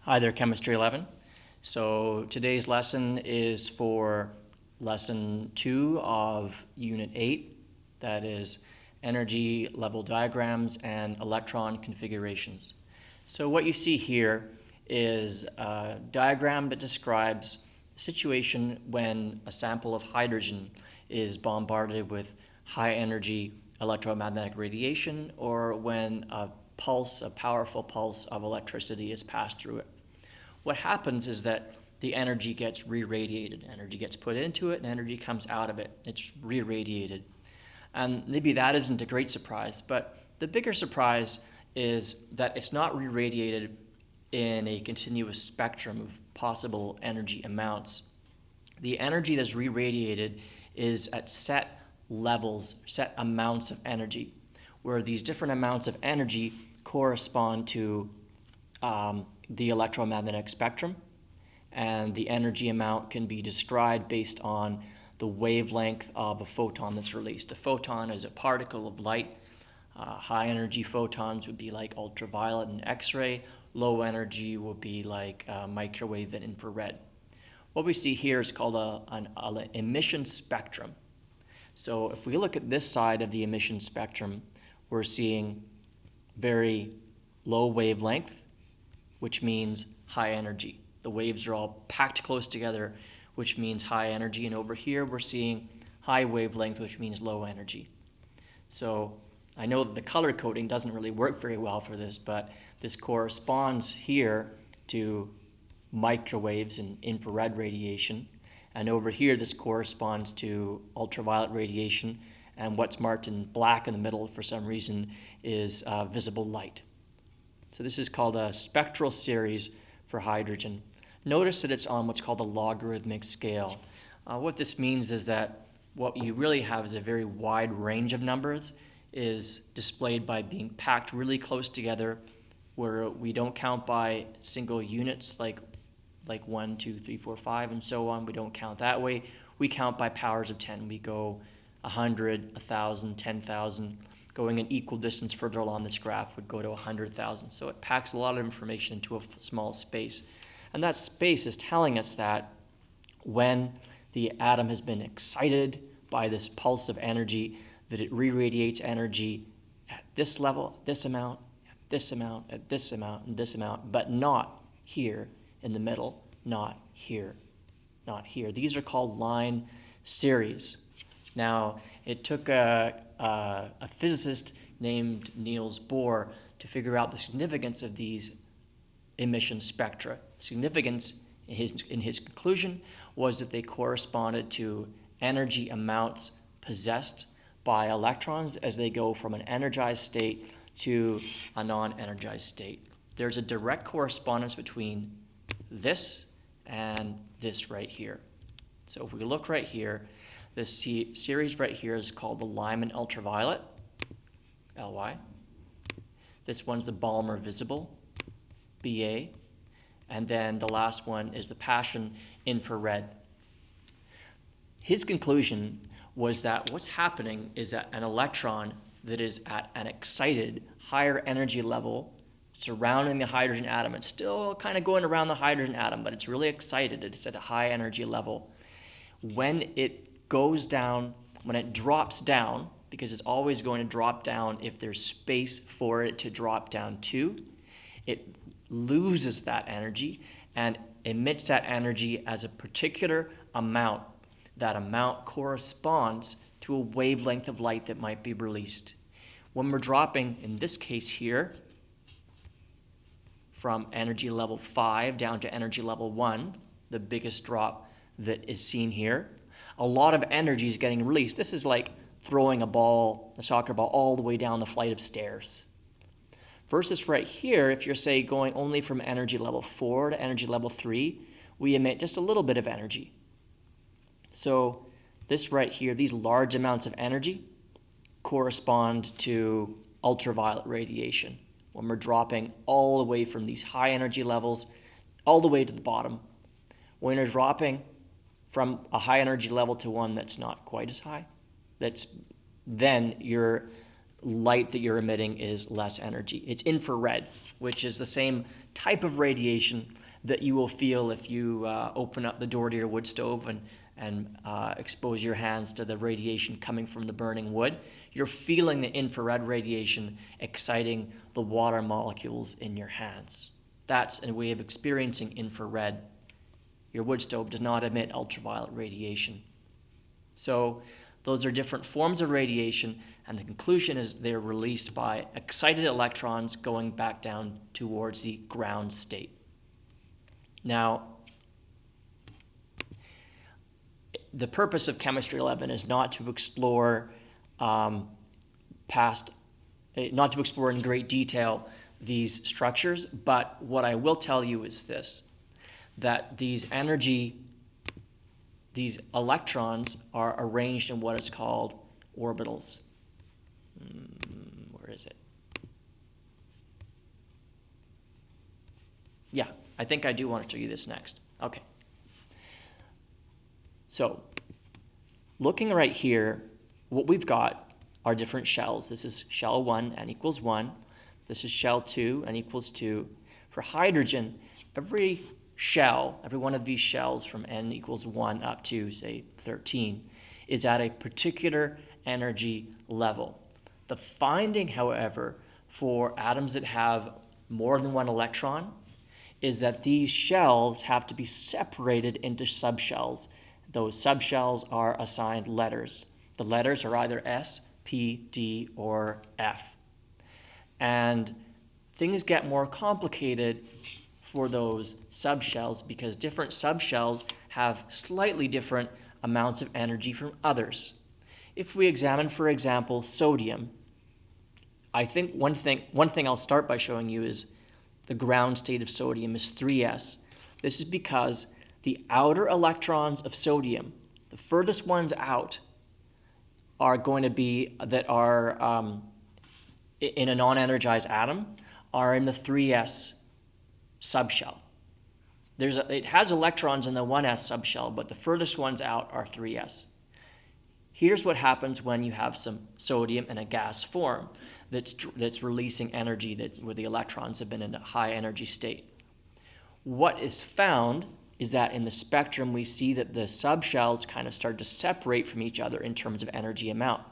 Hi there, Chemistry 11. So today's lesson is for lesson 2 of Unit 8, that is energy level diagrams and electron configurations. So what you see here is a diagram that describes the situation when a sample of hydrogen is bombarded with high energy electromagnetic radiation, or when a powerful pulse of electricity is passed through it. What happens is that the energy gets re-radiated. Energy gets put into it and energy comes out of it. It's re-radiated. And maybe that isn't a great surprise, but the bigger surprise is that it's not re-radiated in a continuous spectrum of possible energy amounts. The energy that's re-radiated is at set levels, set amounts of energy, where these different amounts of energy correspond to the electromagnetic spectrum, and the energy amount can be described based on the wavelength of a photon that's released. A photon is a particle of light. High energy photons would be like ultraviolet and X-ray. Low energy would be like microwave and infrared. What we see here is called an emission spectrum. So if we look at this side of the emission spectrum, we're seeing very low wavelength, which means high energy. The waves are all packed close together, which means high energy. And over here, we're seeing high wavelength, which means low energy. So I know that the color coding doesn't really work very well for this, but this corresponds here to microwaves and infrared radiation. And over here, this corresponds to ultraviolet radiation. And what's marked in black in the middle for some reason is visible light. So this is called a spectral series for hydrogen. Notice that it's on what's called a logarithmic scale. What this means is that what you really have is a very wide range of numbers is displayed by being packed really close together, where we don't count by single units like 1, 2, 3, 4, 5, and so on. We don't count that way. We count by powers of 10. We go 100, 1,000, 10,000. Going an equal distance further along this graph would go to 100,000. So it packs a lot of information into a small space. And that space is telling us that when the atom has been excited by this pulse of energy, that it re-radiates energy at this level, this amount, at this amount, at this amount, and this amount, but not here in the middle, not here, not here. These are called line series. Now, it took a physicist named Niels Bohr to figure out the significance of these emission spectra. Significance in his conclusion was that they corresponded to energy amounts possessed by electrons as they go from an energized state to a non-energized state. There's a direct correspondence between this and this right here. So if we look right here, this series right here is called the Lyman ultraviolet, Ly. This one's the Balmer visible, Ba. And then the last one is the Paschen infrared. His conclusion was that what's happening is that an electron that is at an excited higher energy level surrounding the hydrogen atom, it's still kind of going around the hydrogen atom, but it's really excited. It's at a high energy level. When it goes down, when it drops down, because it's always going to drop down if there's space for it to drop down to, it loses that energy and emits that energy as a particular amount. That amount corresponds to a wavelength of light that might be released. When we're dropping, in this case here, from energy level 5 down to energy level 1, the biggest drop that is seen here, a lot of energy is getting released. This is like throwing a soccer ball, all the way down the flight of stairs. Versus right here, if you're, say, going only from energy level 4 to energy level 3, we emit just a little bit of energy. So this right here, these large amounts of energy correspond to ultraviolet radiation. When we're dropping all the way from these high energy levels all the way to the bottom, when you're dropping from a high energy level to one that's not quite as high, then your light that you're emitting is less energy. It's infrared. which is the same type of radiation that you will feel if you open up the door to your wood stove and expose your hands to the radiation coming from the burning wood. You're feeling the infrared radiation exciting the water molecules in your hands. That's a way of experiencing infrared. Your wood stove does not emit ultraviolet radiation. So those are different forms of radiation, and the conclusion is they're released by excited electrons going back down towards the ground state. Now, the purpose of Chemistry 11 is not to explore not to explore in great detail these structures, but what I will tell you is this, that these electrons are arranged in what is called orbitals. Where is it? Yeah, I think I do want to show you this next. Okay. So, looking right here, what we've got are different shells. This is shell 1, n equals 1. This is shell 2, n equals 2. For hydrogen, every one of these shells from n equals 1 up to, say, 13, is at a particular energy level. The finding, however, for atoms that have more than one electron is that these shells have to be separated into subshells. Those subshells are assigned letters. The letters are either S, P, D, or F. And things get more complicated for those subshells because different subshells have slightly different amounts of energy from others. If we examine, for example, sodium, I think one thing I'll start by showing you is the ground state of sodium is 3s. This is because the outer electrons of sodium, the furthest ones out, are going to be, that are in a non-energized atom, are in the 3s subshell. It has electrons in the 1s subshell, but the furthest ones out are 3s. Here's what happens when you have some sodium in a gas form that's releasing energy where the electrons have been in a high energy state. What is found is that in the spectrum we see that the subshells kind of start to separate from each other in terms of energy amount.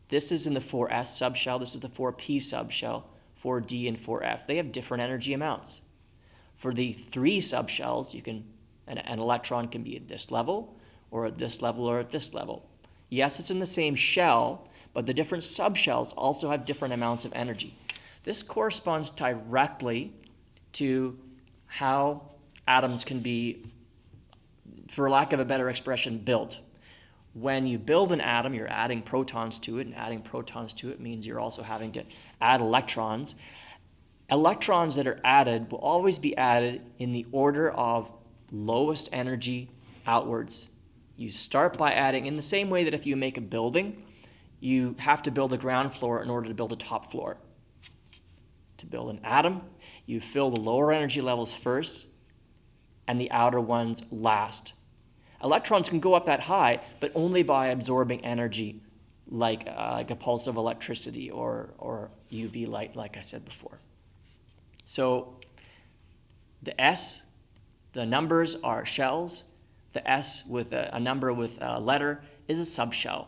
This is in the 4s subshell, this is the 4p subshell, 4d and 4f. They have different energy amounts. For the 3 subshells, an electron can be at this level, or at this level, or at this level. Yes, it's in the same shell, but the different subshells also have different amounts of energy. This corresponds directly to how atoms can be, for lack of a better expression, built. When you build an atom, you're adding protons to it, and adding protons to it means you're also having to add electrons. Electrons that are added will always be added in the order of lowest energy outwards. You start by adding, in the same way that if you make a building, you have to build a ground floor in order to build a top floor. To build an atom, you fill the lower energy levels first and the outer ones last. Electrons can go up that high, but only by absorbing energy like a pulse of electricity or UV light, like I said before. So the numbers are shells. The S with a number with a letter is a subshell.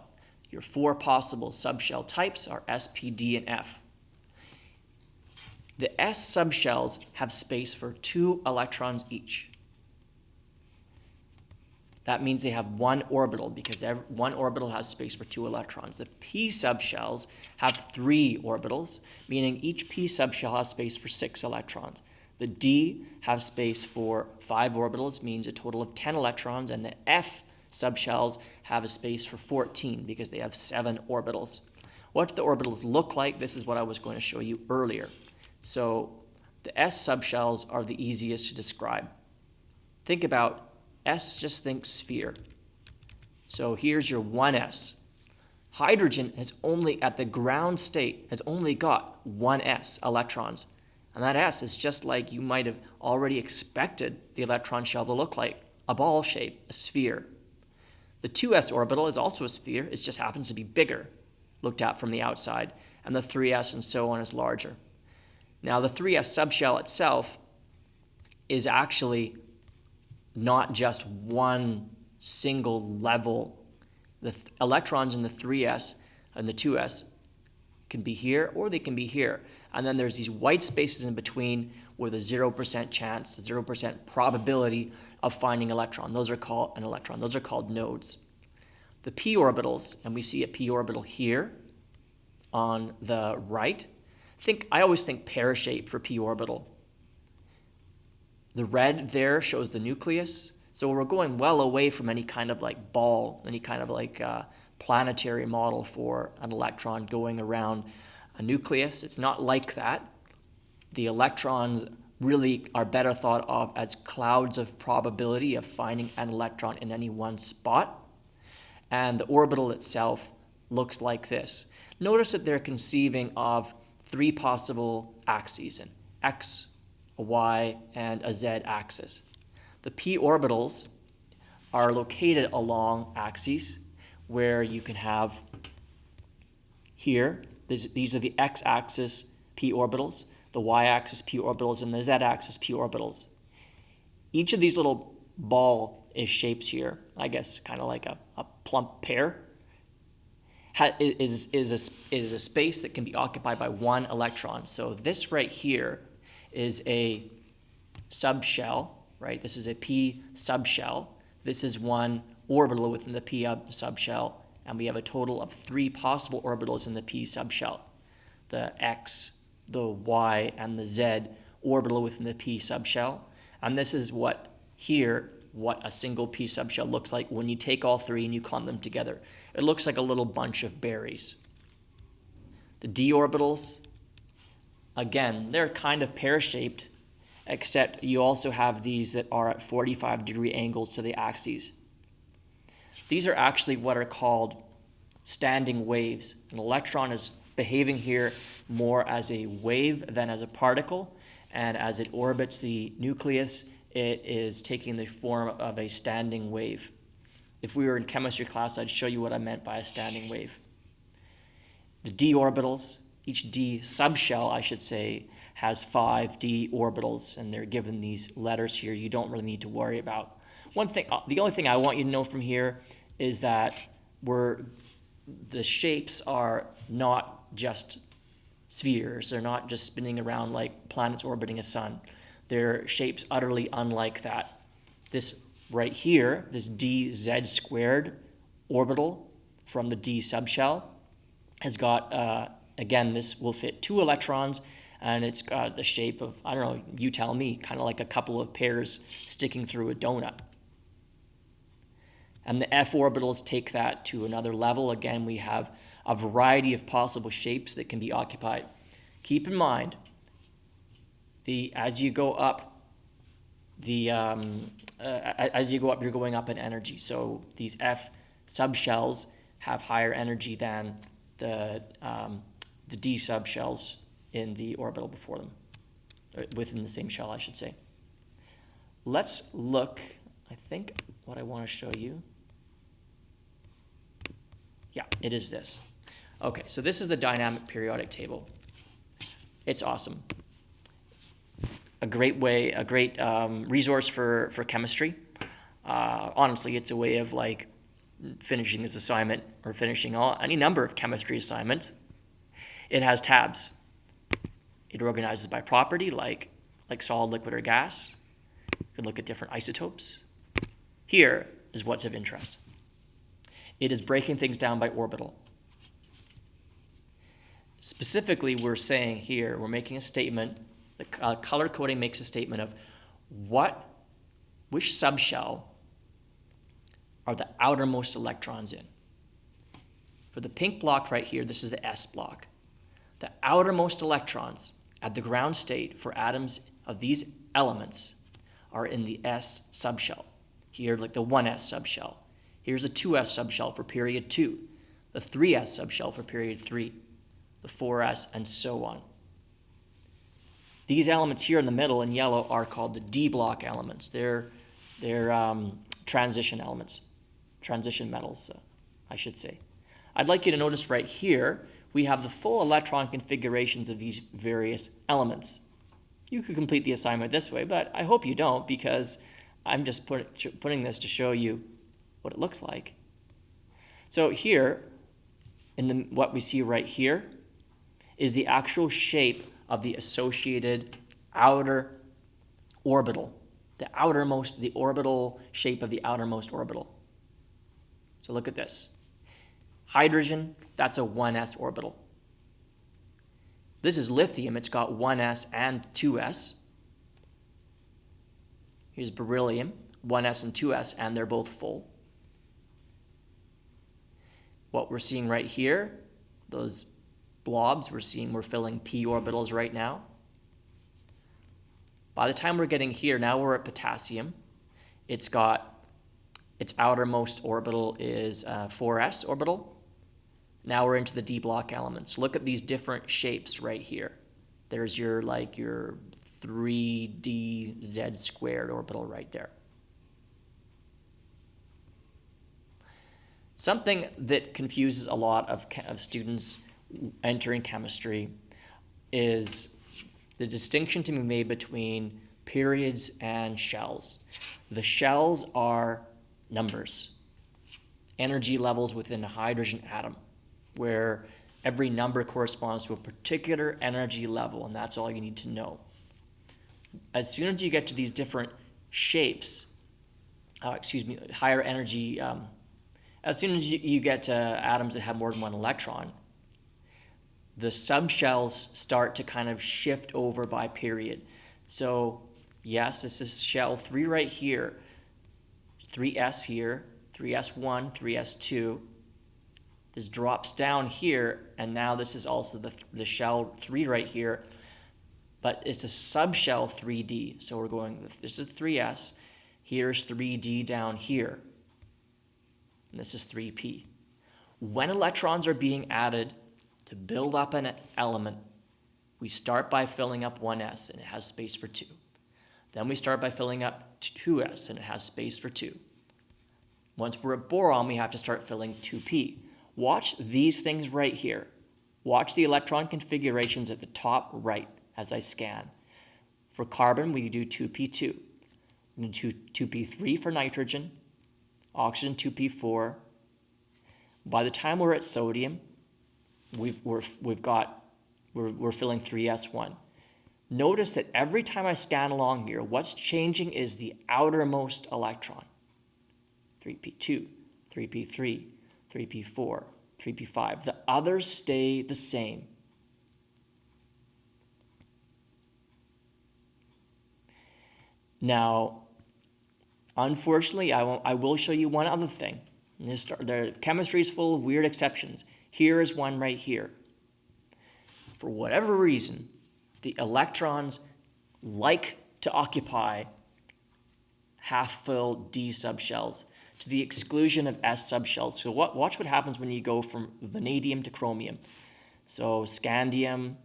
Your 4 possible subshell types are S, P, D, and F. The S subshells have space for 2 electrons each. That means they have 1 orbital because one orbital has space for 2 electrons. The P subshells have 3 orbitals, meaning each P subshell has space for 6 electrons. The D have space for 5 orbitals, means a total of 10 electrons, and the F subshells have a space for 14 because they have 7 orbitals. What do the orbitals look like? This is what I was going to show you earlier. So the S subshells are the easiest to describe. Think about S, just think sphere. So here's your 1s. Hydrogen has only, at the ground state, has only got 1s electrons. And that S is just like you might have already expected the electron shell to look like, a ball shape, a sphere. The 2s orbital is also a sphere, it just happens to be bigger, looked at from the outside, and the 3s and so on is larger. Now the 3s subshell itself is actually not just one single level. The electrons in the 3s and the 2s can be here or they can be here. And then there's these white spaces in between with a 0% chance, 0% probability of finding an electron. Those are called nodes. The p orbitals, and we see a p orbital here on the right. I always think pear-shaped for p orbital. The red there shows the nucleus. So we're going well away from any kind of like ball, any kind of like planetary model for an electron going around a nucleus. It's not like that. The electrons really are better thought of as clouds of probability of finding an electron in any one spot. And the orbital itself looks like this. Notice that they're conceiving of three possible axes, an x, a y, and a z axis. The p orbitals are located along axes where you can have here, these are the x-axis p orbitals, the y-axis p orbitals, and the z-axis p orbitals. Each of these little ball-ish shapes here, I guess kind of like a plump pear, is a space that can be occupied by one electron. So this right here is a subshell, right? This is a p subshell. This is one orbital within the p subshell, and we have a total of three possible orbitals in the p subshell. The x, the y, and the z orbital within the p subshell. And this is what a single p subshell looks like when you take all three and you clump them together. It looks like a little bunch of berries. The d orbitals, again, they're kind of pear-shaped, except you also have these that are at 45-degree angles to the axes. These are actually what are called standing waves. An electron is behaving here more as a wave than as a particle, and as it orbits the nucleus, it is taking the form of a standing wave. If we were in chemistry class, I'd show you what I meant by a standing wave. The d orbitals, each d subshell, I should say, has 5 d orbitals, and they're given these letters here you don't really need to worry about. The only thing I want you to know from here is that the shapes are not just spheres. They're not just spinning around like planets orbiting a sun. They're shapes utterly unlike that. This right here, this dz squared orbital from the d subshell has got, again, this will fit 2 electrons, and it's got the shape of, I don't know, you tell me, kind of like a couple of pears sticking through a donut. And the f orbitals take that to another level. Again, we have a variety of possible shapes that can be occupied. Keep in mind, as you go up, you're going up in energy. So these f subshells have higher energy than the d subshells in the orbital before them, within the same shell, I should say. Let's look, I think what I want to show you. Yeah, it is this. Okay, so this is the dynamic periodic table. It's awesome. A great resource for chemistry. Honestly, it's a way of like finishing this assignment or finishing any number of chemistry assignments. It has tabs. It organizes by property, like solid, liquid, or gas. You can look at different isotopes. Here is what's of interest. It is breaking things down by orbital. Specifically, we're saying here, we're making a statement, the color coding makes a statement of which subshell are the outermost electrons in. For the pink block right here, this is the S block. The outermost electrons at the ground state for atoms of these elements are in the S subshell. Here, like the 1s subshell. Here's the 2s subshell for period 2, the 3s subshell for period 3, the 4s, and so on. These elements here in the middle in yellow are called the D block elements. They're transition elements, transition metals, I should say. I'd like you to notice right here, we have the full electron configurations of these various elements. You could complete the assignment this way, but I hope you don't, because I'm just putting this to show you what it looks like. So here, what we see right here is the actual shape of the associated outer orbital, the orbital shape of the outermost orbital. So look at this. Hydrogen, that's a 1s orbital. This is lithium, it's got 1s and 2s. Here's beryllium, 1s and 2s, and they're both full. What we're seeing right here, those blobs, we're filling p orbitals right now. By the time we're getting here, now we're at potassium. It's got, its outermost orbital is 4s orbital. Now we're into the d block elements. Look at these different shapes right here. There's your 3d z squared orbital right there. Something that confuses a lot of students entering chemistry is the distinction to be made between periods and shells. The shells are numbers, energy levels within a hydrogen atom, where every number corresponds to a particular energy level, and that's all you need to know. As soon as you get to these different shapes, higher energy, as soon as you get to atoms that have more than one electron, the subshells start to kind of shift over by period. So yes, this is shell 3 right here, 3s here, 3s1, 3s2. This drops down here, and now this is also the shell 3 right here, but it's a subshell 3d. So we're going, this is 3s, here's 3d down here, and this is 3p. When electrons are being added to build up an element, we start by filling up 1s, and it has space for 2. Then we start by filling up 2s, and it has space for 2. Once we're at boron, we have to start filling 2p. Watch these things right here. Watch the electron configurations at the top right as I scan. For carbon, we do 2p2. We do 2p3 for nitrogen, oxygen 2p4. By the time we're at sodium, we're filling 3s1. Notice that every time I scan along here, what's changing is the outermost electron. 3p2, 3p3, 3p4, 3p5. The others stay the same. Now, unfortunately, I will show you one other thing. The chemistry is full of weird exceptions. Here is one right here. For whatever reason, the electrons like to occupy half-filled d subshells to the exclusion of s subshells. So watch what happens when you go from vanadium to chromium. So scandium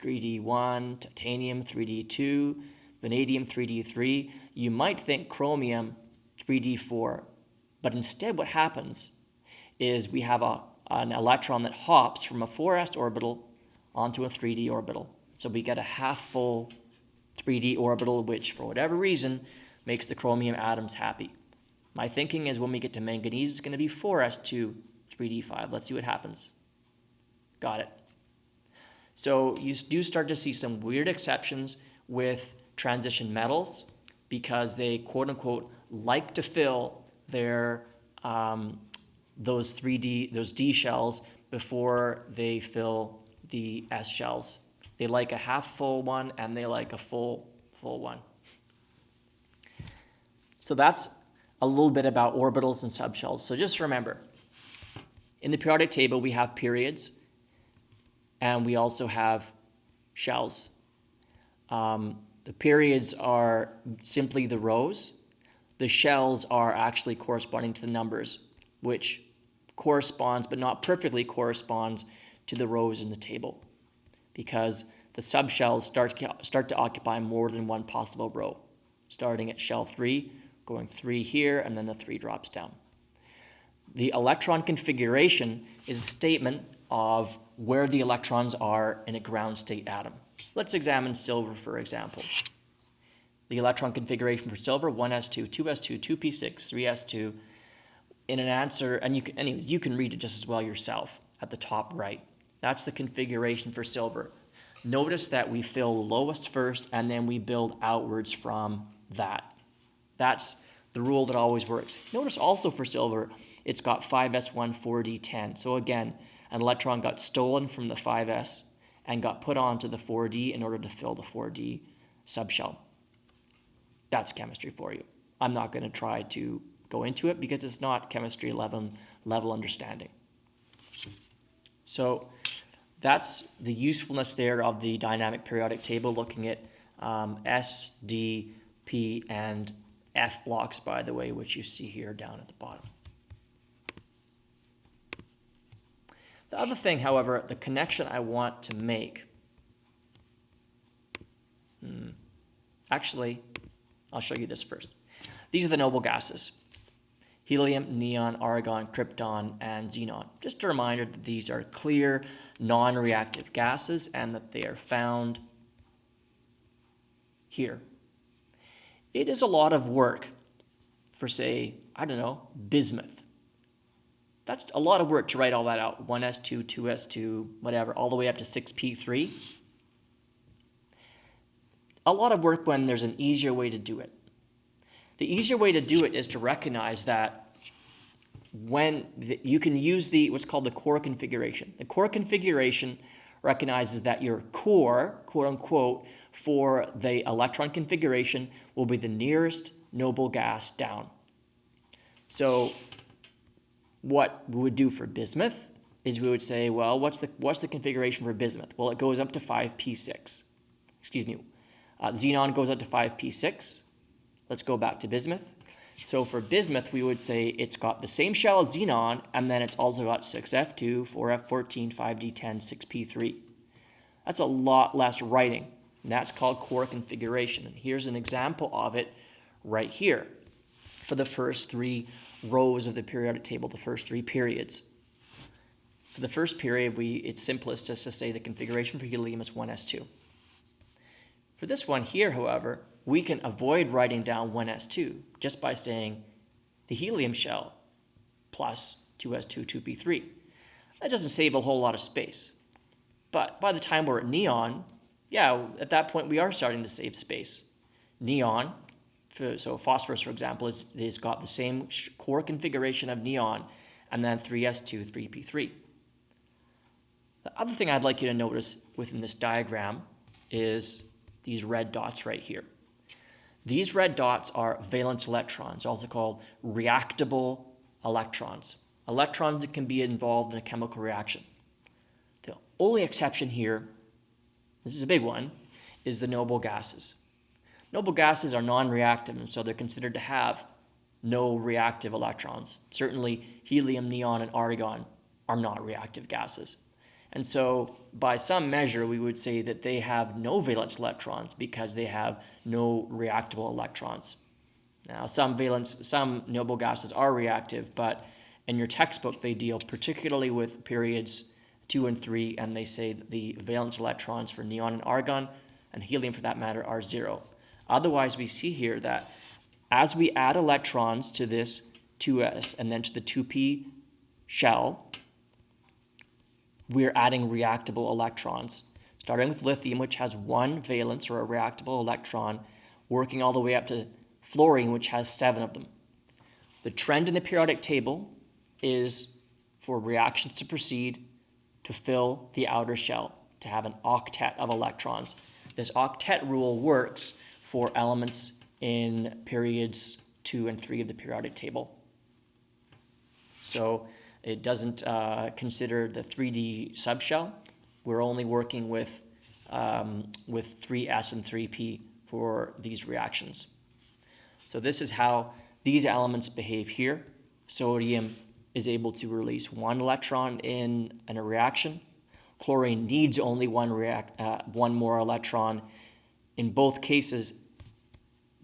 3d1, titanium 3d2, vanadium 3d3. You might think chromium 3d4, but instead what happens is we have an electron that hops from a 4s orbital onto a 3d orbital. So we get a half-full 3d orbital, which for whatever reason makes the chromium atoms happy. My thinking is when we get to manganese, it's going to be 4s2, 3d5. Let's see what happens. Got it. So you do start to see some weird exceptions with transition metals because they, quote-unquote, like to fill their those D shells before they fill the S shells. They like a half full one and they like a full one. So that's a little bit about orbitals and subshells. So just remember, in the periodic table we have periods and we also have shells. The periods are simply the rows. The shells are actually corresponding to the numbers, which corresponds, but not perfectly corresponds, to the rows in the table, because the subshells start to occupy more than one possible row, starting at shell 3, going 3 here, and then the 3 drops down. The electron configuration is a statement of where the electrons are in a ground state atom. Let's examine silver, for example. The electron configuration for silver: 1s2, 2s2, 2p6, 3s2. In an answer, and you can read it just as well yourself at the top right. That's the configuration for silver. Notice that we fill lowest first, and then we build outwards from that. That's the rule that always works. Notice also for silver, it's got 5s1, 4d10. So again, an electron got stolen from the 5s and got put onto the 4d in order to fill the 4d subshell. That's chemistry for you. I'm not going to try to go into it because it's not chemistry level understanding. So that's the usefulness there of the dynamic periodic table, looking at S, D, P, and F blocks, by the way, which you see here down at the bottom. The other thing, however, the connection I want to make, actually, I'll show you this first. These are the noble gases: helium, neon, argon, krypton, and xenon. Just a reminder that these are clear, non-reactive gases and that they are found here. It is a lot of work for, say, I don't know, bismuth. That's a lot of work to write all that out. 1s2, 2s2, whatever, all the way up to 6p3. A lot of work when there's an easier way to do it. The easier way to do it is to recognize that when you can use what's called the core configuration. The core configuration recognizes that your core, quote unquote, for the electron configuration will be the nearest noble gas down. So what we would do for bismuth is we would say, well, what's the configuration for bismuth? Well, it goes up to 5p6. Xenon goes up to 5p6. Let's go back to bismuth. So for bismuth, we would say it's got the same shell as xenon, and then it's also got 6f2, 4f14, 5d10, 6p3. That's a lot less writing, and that's called core configuration. And here's an example of it right here for the first three rows of the periodic table, the first three periods. For the first period, it's simplest just to say the configuration for helium is 1s2. For this one here, however, we can avoid writing down 1s2 just by saying the helium shell plus 2s2, 2p3. That doesn't save a whole lot of space. But by the time we're at neon, yeah, at that point we are starting to save space. Neon, so phosphorus, for example, is got the same core configuration of neon, and then 3s2, 3p3. The other thing I'd like you to notice within this diagram is these red dots right here. These red dots are valence electrons, also called reactable electrons. Electrons that can be involved in a chemical reaction. The only exception here, this is a big one, is the noble gases. Noble gases are non-reactive, and so they're considered to have no reactive electrons. Certainly helium, neon, and argon are not reactive gases. And so by some measure, we would say that they have no valence electrons because they have no reactable electrons. Now, some noble gases are reactive, but in your textbook, they deal particularly with periods 2 and 3, and they say that the valence electrons for neon and argon, and helium for that matter, are 0. Otherwise, we see here that as we add electrons to this 2s and then to the 2p shell, we're adding reactable electrons, starting with lithium, which has 1 valence or a reactable electron, working all the way up to fluorine, which has 7 of them. The trend in the periodic table is for reactions to proceed to fill the outer shell, to have an octet of electrons. This octet rule works for elements in periods 2 and 3 of the periodic table. So it doesn't consider the 3D subshell. We're only working with 3s and 3p for these reactions. So this is how these elements behave here. Sodium is able to release 1 electron in a reaction. Chlorine needs only one more electron. In both cases,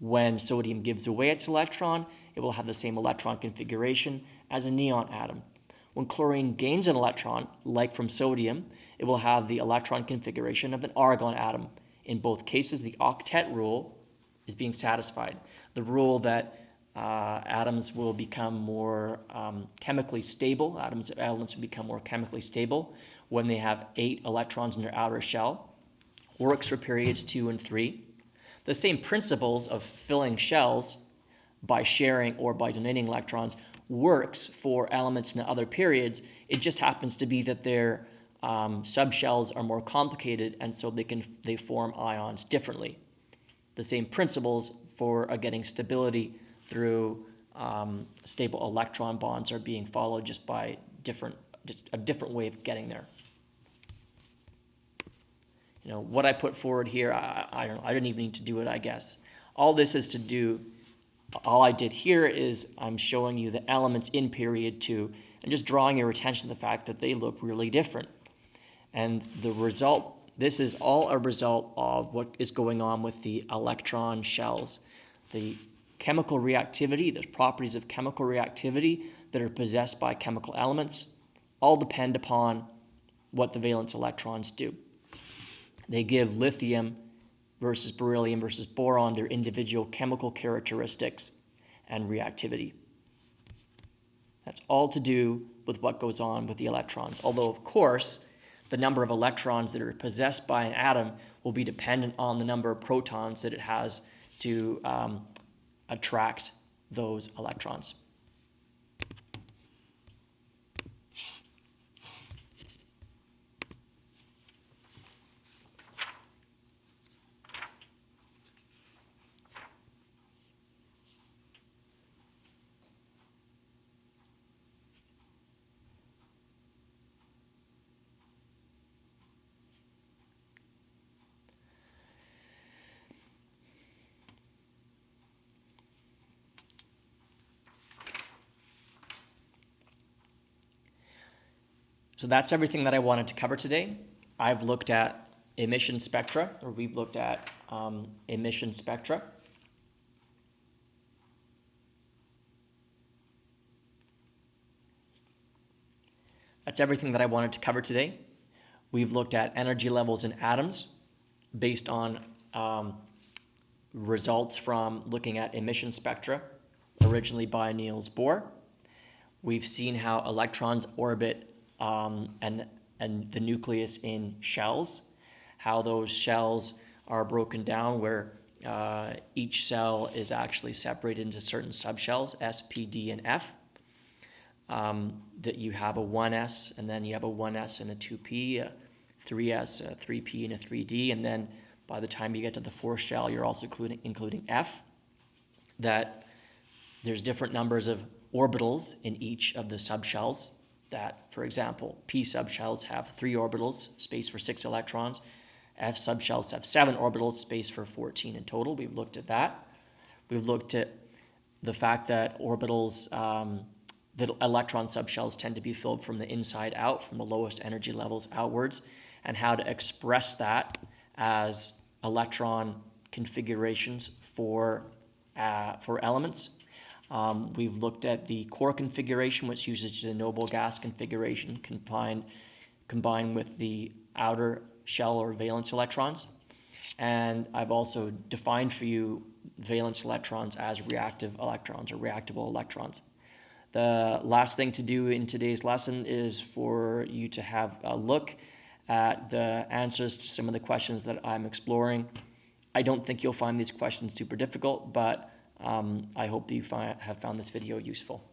when sodium gives away its electron, it will have the same electron configuration as a neon atom. When chlorine gains an electron, like from sodium, it will have the electron configuration of an argon atom. In both cases, the octet rule is being satisfied. The rule that atoms will become more chemically stable, elements will become more chemically stable when they have 8 electrons in their outer shell, works for periods 2 and 3. The same principles of filling shells by sharing or by donating electrons works for elements in the other periods. It just happens to be that their subshells are more complicated, and so they form ions differently. The same principles for getting stability through stable electron bonds are being followed, just by a different way of getting there. You know, what I put forward here, I don't know, I didn't even need to do it, I guess. All I did here is I'm showing you the elements in period 2 and just drawing your attention to the fact that they look really different. And the result, this is all a result of what is going on with the electron shells. The chemical reactivity, the properties of chemical reactivity that are possessed by chemical elements, all depend upon what the valence electrons do. They give lithium versus beryllium versus boron their individual chemical characteristics and reactivity. That's all to do with what goes on with the electrons. Although, of course, the number of electrons that are possessed by an atom will be dependent on the number of protons that it has to attract those electrons. So that's everything that I wanted to cover today. I've looked at emission spectra, or we've looked at emission spectra. That's everything that I wanted to cover today. We've looked at energy levels in atoms based on results from looking at emission spectra, originally by Niels Bohr. We've seen how electrons orbit and the nucleus in shells, how those shells are broken down, where each cell is actually separated into certain subshells, S, P, D, and F. That you have a 1s, and then you have a 1s and a 2p, a 3s, a 3p, and a 3d, and then by the time you get to the fourth shell, you're also including F. That there's different numbers of orbitals in each of the subshells. That, for example, P subshells have 3 orbitals, space for 6 electrons. F subshells have 7 orbitals, space for 14 in total. We've looked at that. We've looked at the fact that orbitals, that electron subshells tend to be filled from the inside out, from the lowest energy levels outwards, and how to express that as electron configurations for elements. We've looked at the core configuration, which uses the noble gas configuration combined with the outer shell or valence electrons. And I've also defined for you valence electrons as reactive electrons or reactable electrons. The last thing to do in today's lesson is for you to have a look at the answers to some of the questions that I'm exploring. I don't think you'll find these questions super difficult, but I hope that you have found this video useful.